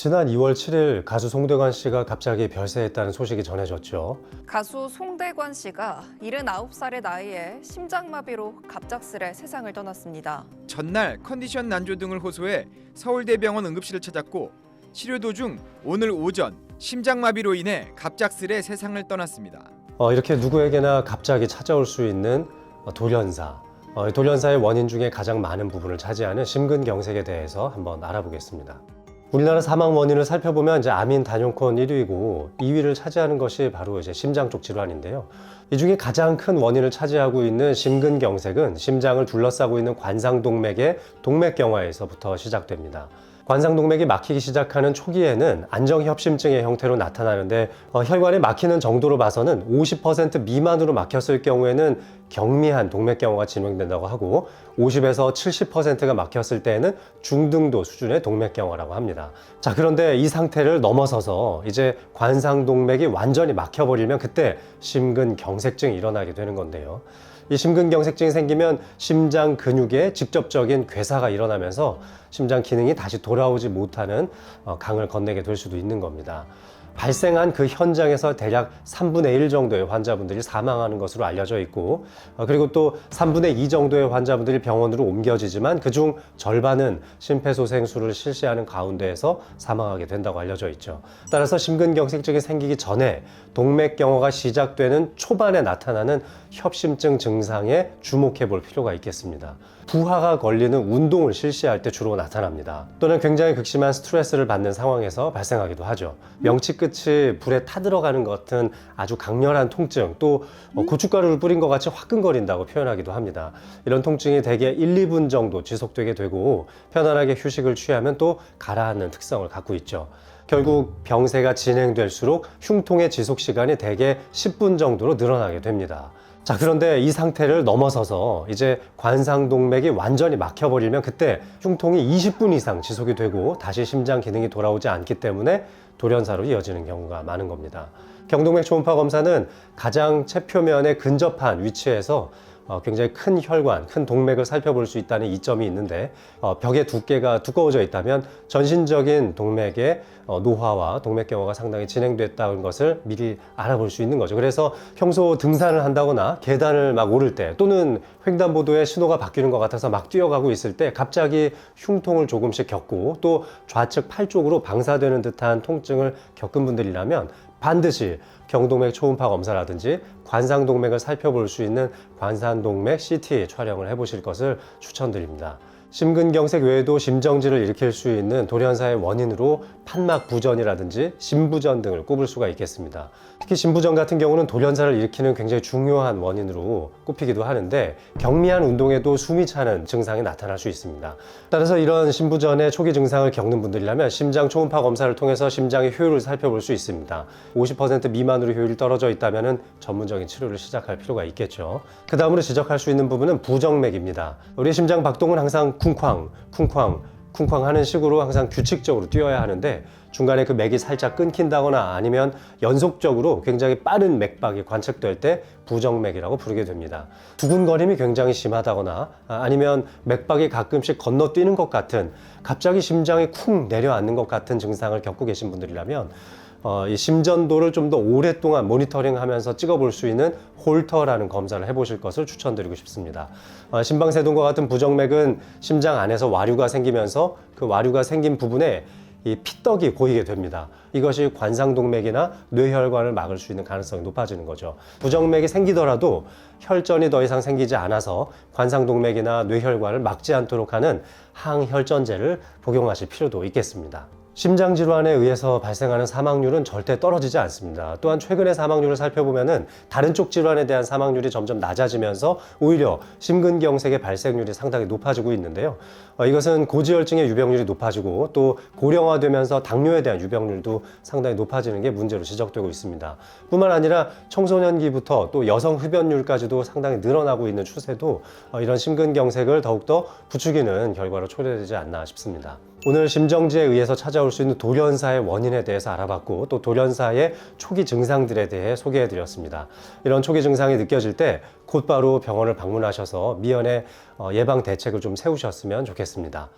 지난 2월 7일 가수 송대관 씨가 갑자기 별세했다는 소식이 전해졌죠. 가수 송대관 씨가 79살의 나이에 심장마비로 갑작스레 세상을 떠났습니다. 전날 컨디션 난조 등을 호소해 서울대병원 응급실을 찾았고 치료 도중 오늘 오전 심장마비로 인해 갑작스레 세상을 떠났습니다. 이렇게 누구에게나 갑자기 찾아올 수 있는 돌연사. 돌연사의 원인 중에 가장 많은 부분을 차지하는 심근경색에 대해서 한번 알아보겠습니다. 우리나라 사망 원인을 살펴보면 이제 암인 단연권 1위고 2위를 차지하는 것이 바로 이제 심장 쪽 질환인데요. 이 중에 가장 큰 원인을 차지하고 있는 심근경색은 심장을 둘러싸고 있는 관상동맥의 동맥경화에서부터 시작됩니다. 관상동맥이 막히기 시작하는 초기에는 안정협심증의 형태로 나타나는데 혈관이 막히는 정도로 봐서는 50% 미만으로 막혔을 경우에는 경미한 동맥경화가 진행된다고 하고 50에서 70%가 막혔을 때에는 중등도 수준의 동맥경화라고 합니다. 자, 그런데 이 상태를 넘어서서 이제 관상동맥이 완전히 막혀버리면 그때 심근경색증이 일어나게 되는 건데요. 이 심근경색증이 생기면 심장 근육에 직접적인 괴사가 일어나면서 심장 기능이 다시 돌아오지 못하는 강을 건네게 될 수도 있는 겁니다. 발생한 그 현장에서 대략 3분의 1 정도의 환자분들이 사망하는 것으로 알려져 있고 그리고 또 3분의 2 정도의 환자분들이 병원으로 옮겨지지만 그중 절반은 심폐소생술을 실시하는 가운데에서 사망하게 된다고 알려져 있죠. 따라서 심근경색증이 생기기 전에 동맥경화가 시작되는 초반에 나타나는 협심증 증상에 주목해 볼 필요가 있겠습니다. 부하가 걸리는 운동을 실시할 때 주로 나타납니다. 또는 굉장히 극심한 스트레스를 받는 상황에서 발생하기도 하죠. 명치 끝이 불에 타들어가는 것 같은 아주 강렬한 통증, 또 고춧가루를 뿌린 것 같이 화끈거린다고 표현하기도 합니다. 이런 통증이 대개 1, 2분 정도 지속되게 되고 편안하게 휴식을 취하면 또 가라앉는 특성을 갖고 있죠. 결국 병세가 진행될수록 흉통의 지속 시간이 대개 10분 정도로 늘어나게 됩니다. 자, 그런데 이 상태를 넘어서서 이제 관상동맥이 완전히 막혀버리면 그때 흉통이 20분 이상 지속이 되고 다시 심장 기능이 돌아오지 않기 때문에 돌연사로 이어지는 경우가 많은 겁니다. 경동맥 초음파 검사는 가장 체표면에 근접한 위치에서 굉장히 큰 혈관, 큰 동맥을 살펴볼 수 있다는 이점이 있는데 벽의 두께가 두꺼워져 있다면 전신적인 동맥의 노화와 동맥경화가 상당히 진행됐다는 것을 미리 알아볼 수 있는 거죠. 그래서 평소 등산을 한다거나 계단을 막 오를 때 또는 횡단보도에 신호가 바뀌는 것 같아서 막 뛰어가고 있을 때 갑자기 흉통을 조금씩 겪고 또 좌측 팔 쪽으로 방사되는 듯한 통증을 겪은 분들이라면 반드시 경동맥 초음파 검사라든지 관상동맥을 살펴볼 수 있는 관상동맥 CT 촬영을 해보실 것을 추천드립니다. 심근경색 외에도 심정지를 일으킬 수 있는 돌연사의 원인으로 판막 부전이라든지 심부전 등을 꼽을 수가 있겠습니다. 특히 심부전 같은 경우는 돌연사를 일으키는 굉장히 중요한 원인으로 꼽히기도 하는데 경미한 운동에도 숨이 차는 증상이 나타날 수 있습니다. 따라서 이런 심부전의 초기 증상을 겪는 분들이라면 심장 초음파 검사를 통해서 심장의 효율을 살펴볼 수 있습니다. 50% 미만으로 효율이 떨어져 있다면 전문적인 치료를 시작할 필요가 있겠죠. 그 다음으로 지적할 수 있는 부분은 부정맥입니다. 우리 심장 박동은 항상 쿵쾅 하는 식으로 항상 규칙적으로 뛰어야 하는데 중간에 그 맥이 살짝 끊긴다거나 아니면 연속적으로 굉장히 빠른 맥박이 관측될 때 부정맥이라고 부르게 됩니다. 두근거림이 굉장히 심하다거나 아니면 맥박이 가끔씩 건너뛰는 것 같은 갑자기 심장이 쿵 내려앉는 것 같은 증상을 겪고 계신 분들이라면 이 심전도를 좀 더 오랫동안 모니터링하면서 찍어볼 수 있는 홀터라는 검사를 해보실 것을 추천드리고 싶습니다. 심방세동과 같은 부정맥은 심장 안에서 와류가 생기면서 그 와류가 생긴 부분에 이 피떡이 고이게 됩니다. 이것이 관상동맥이나 뇌혈관을 막을 수 있는 가능성이 높아지는 거죠. 부정맥이 생기더라도 혈전이 더 이상 생기지 않아서 관상동맥이나 뇌혈관을 막지 않도록 하는 항혈전제를 복용하실 필요도 있겠습니다. 심장질환에 의해서 발생하는 사망률은 절대 떨어지지 않습니다. 또한 최근의 사망률을 살펴보면 다른 쪽 질환에 대한 사망률이 점점 낮아지면서 오히려 심근경색의 발생률이 상당히 높아지고 있는데요. 이것은 고지혈증의 유병률이 높아지고 또 고령화되면서 당뇨에 대한 유병률도 상당히 높아지는 게 문제로 지적되고 있습니다. 뿐만 아니라 청소년기부터 또 여성 흡연율까지도 상당히 늘어나고 있는 추세도 이런 심근경색을 더욱더 부추기는 결과로 초래되지 않나 싶습니다. 오늘 심정지에 의해서 찾아올 수 있는 돌연사의 원인에 대해서 알아봤고 또 돌연사의 초기 증상들에 대해 소개해드렸습니다. 이런 초기 증상이 느껴질 때 곧바로 병원을 방문하셔서 미연에 예방 대책을 좀 세우셨으면 좋겠습니다.